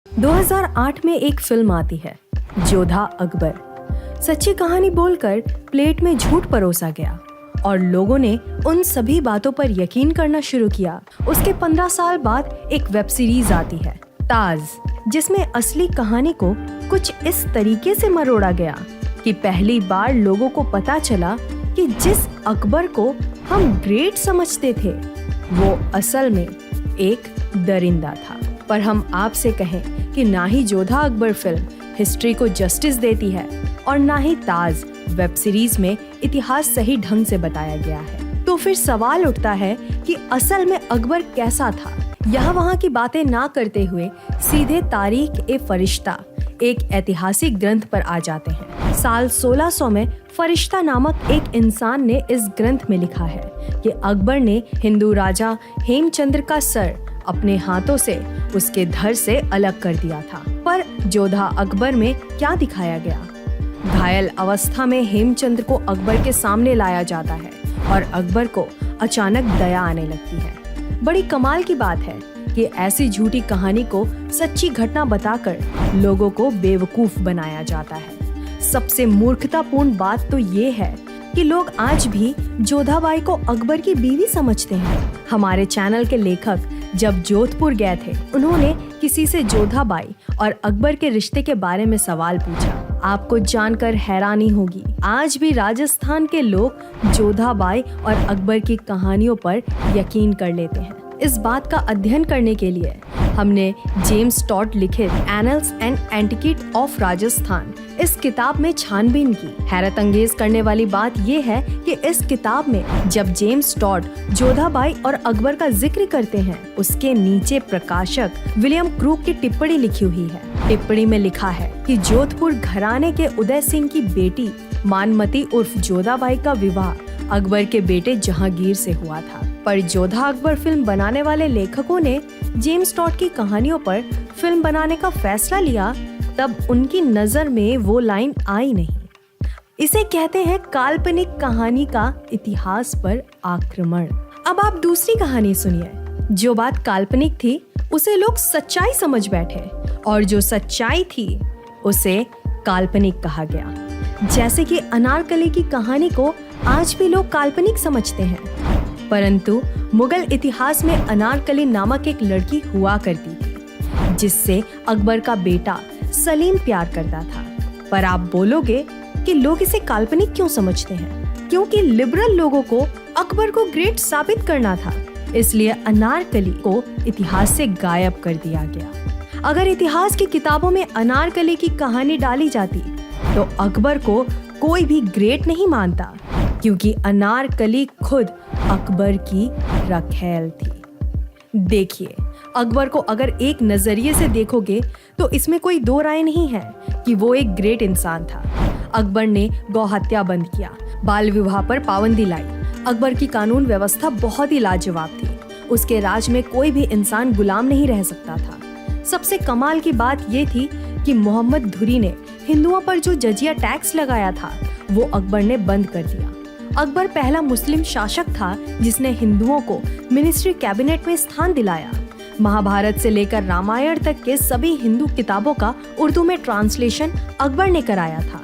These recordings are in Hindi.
2008 में एक फिल्म आती है, जोधा अकबर। सच्ची कहानी बोलकर प्लेट में झूठ परोसा गया और लोगों ने उन सभी बातों पर यकीन करना शुरू किया। उसके 15 साल बाद एक वेब सीरीज आती है, ताज, जिसमें असली कहानी को कुछ इस तरीके से मरोड़ा गया कि पहली बार लोगों को पता चला कि जिस अकबर को हम ग्रेट समझते थे, वो असल में एक दरिंदा था। पर हम आपसे कहें कि ना ही जोधा अकबर फिल्म हिस्ट्री को जस्टिस देती है और ना ही ताज वेब सीरीज में इतिहास सही ढंग से बताया गया है। तो फिर सवाल उठता है कि असल में अकबर कैसा था। यहाँ वहाँ की बातें ना करते हुए सीधे तारीख ए फरिश्ता, एक ऐतिहासिक ग्रंथ पर आ जाते हैं। साल 1600 में फरिश्ता नामक एक इंसान ने इस ग्रंथ में लिखा है कि अकबर ने हिंदू राजा हेमचंद्र का सर अपने हाथों से उसके धड़ से अलग कर दिया था। पर जोधा अकबर में क्या दिखाया गया? घायल अवस्था में हेमचंद्र को अकबर के सामने लाया जाता है और अकबर को अचानक दया आने लगती है। बड़ी कमाल की बात है कि ऐसी झूठी कहानी को सच्ची घटना बताकर लोगों को बेवकूफ बनाया जाता है। सबसे मूर्खतापूर्ण बात तो ये है कि लोग आज भी जोधाबाई को अकबर की बीवी समझते हैं। हमारे चैनल के लेखक जब जोधपुर गए थे, उन्होंने किसी से जोधाबाई और अकबर के रिश्ते के बारे में सवाल पूछा। आपको जानकर हैरानी होगी, आज भी राजस्थान के लोग जोधाबाई और अकबर की कहानियों पर यकीन कर लेते हैं। इस बात का अध्ययन करने के लिए हमने जेम्स टॉड लिखित annuls and antiquity of Rajasthan इस किताब में छानबीन की। हैरत अंगेज करने वाली बात यह है कि इस किताब में जब जेम्स टॉड जोधाबाई और अकबर का जिक्र करते हैं, उसके नीचे प्रकाशक विलियम क्रूक की टिप्पणी लिखी हुई है। टिप्पणी में लिखा है कि जोधपुर घराने के उदय सिंह की बेटी मानमती उर्फ जोधाबाई का विवाह अकबर के बेटे जहांगीर से हुआ था। पर जोधा अकबर फिल्म बनाने वाले लेखकों ने जेम्स टॉड की कहानियों पर फिल्म बनाने का फैसला लिया, तब उनकी नजर में वो लाइन आई नहीं। इसे कहते हैं काल्पनिक कहानी का इतिहास पर आक्रमण। अब आप दूसरी कहानी सुनिए। जो बात काल्पनिक थी उसे लोग सच्चाई समझ बैठे और जो सच्चाई थी उसे काल्पनिक कहा गया। जैसे कि अनारकली की कहानी को आज भी लोग काल्पनिक समझते हैं, परंतु मुगल इतिहास में अनारकली नामक एक लड़की हुआ करती थी जिससे अकबर का बेटा सलीम प्यार करता था। पर आप बोलोगे कि लोग इसे काल्पनिक क्यों समझते हैं? क्योंकि लिबरल लोगों को अकबर को ग्रेट साबित करना था, इसलिए अनारकली को इतिहास से गायब कर दिया गया। अगर इतिहास की किताबों में अनारकली की कहानी डाली जाती तो अकबर को कोई भी ग्रेट नहीं मानता, क्योंकि अनारकली खुद अकबर की रखैल थी। देखिए, अकबर को अगर एक नजरिए से देखोगे तो इसमें कोई दो राय नहीं है कि वो एक ग्रेट इंसान था। अकबर ने गौ हत्या बंद किया, बाल विवाह पर पाबंदी लाई। अकबर की कानून व्यवस्था बहुत ही लाजवाब थी। उसके राज में कोई भी इंसान गुलाम नहीं रह सकता था। सबसे कमाल की बात ये थी कि मोहम्मद धुरी ने हिंदुओं पर जो जजिया टैक्स लगाया था, वो अकबर ने बंद कर दिया। अकबर पहला मुस्लिम शासक था जिसने हिंदुओं को मिनिस्ट्री कैबिनेट में स्थान दिलाया। महाभारत से लेकर रामायण तक के सभी हिंदू किताबों का उर्दू में ट्रांसलेशन अकबर ने कराया था।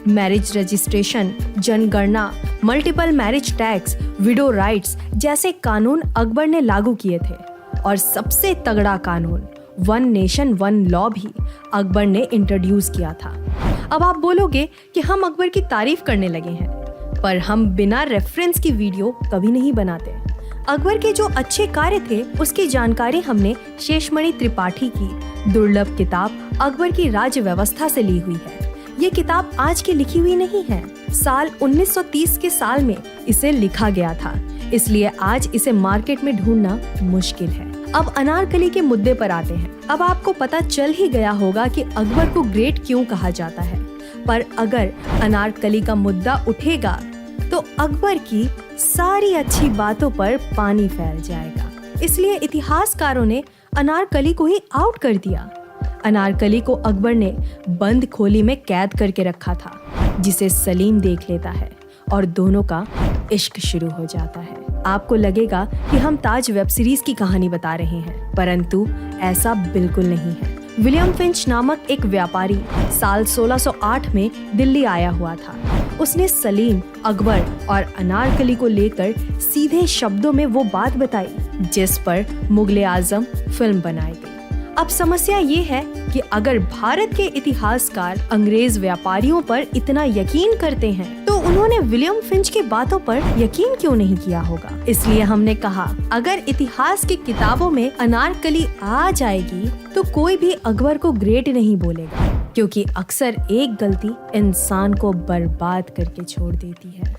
मैरिज रजिस्ट्रेशन, जनगणना, multiple marriage tax, window rights जैसे कानून अकबर ने लागू किए थे। और सबसे तगड़ा कानून वन नेशन वन लॉ भी अकबर ने इंट्रोड्यूस किया था। अब आप बोलोगे कि हम अकबर की तारीफ करने लगे हैं, पर हम बिना रेफरेंस की वीडियो कभी नहीं बनाते। अकबर के जो अच्छे कार्य थे उसकी जानकारी हमने शेषमणि त्रिपाठी की दुर्लभ किताब अकबर की राज्य व्यवस्था से ली हुई है। ये किताब आज की लिखी हुई नहीं है, साल 1930 के साल में इसे लिखा गया था, इसलिए आज इसे मार्केट में ढूंढना मुश्किल है। अब अनारकली के मुद्दे पर आते हैं। अब आपको पता चल ही गया होगा कि अकबर को ग्रेट क्यों कहा जाता है, पर अगर अनारकली का मुद्दा उठेगा तो अकबर की सारी अच्छी बातों पर पानी फैल जाएगा। इसलिए इतिहासकारों ने अनारकली को ही आउट कर दिया। अनारकली को अकबर ने बंद खोली में कैद करके रखा था, जिसे सलीम देख लेता है और दोनों का इश्क शुरू हो जाता है। आपको लगेगा कि हम ताज वेब सीरीज की कहानी बता रहे हैं, परंतु ऐसा बिल्कुल नहीं है। विलियम फिंच नामक एक व्यापारी साल 1608 में दिल्ली आया हुआ था। उसने सलीम, अकबर और अनारकली को लेकर सीधे शब्दों में वो बात बताई जिस पर मुगले आजम फिल्म बनाई गई। अब समस्या ये है कि अगर भारत के इतिहासकार अंग्रेज व्यापारियों पर इतना यकीन करते हैं तो उन्होंने विलियम फिंच की बातों पर यकीन क्यों नहीं किया होगा। इसलिए हमने कहा अगर इतिहास की किताबों में अनारकली आ जाएगी तो कोई भी अकबर को ग्रेट नहीं बोलेगा, क्योंकि अक्सर एक गलती इंसान को बर्बाद करके छोड़ देती है।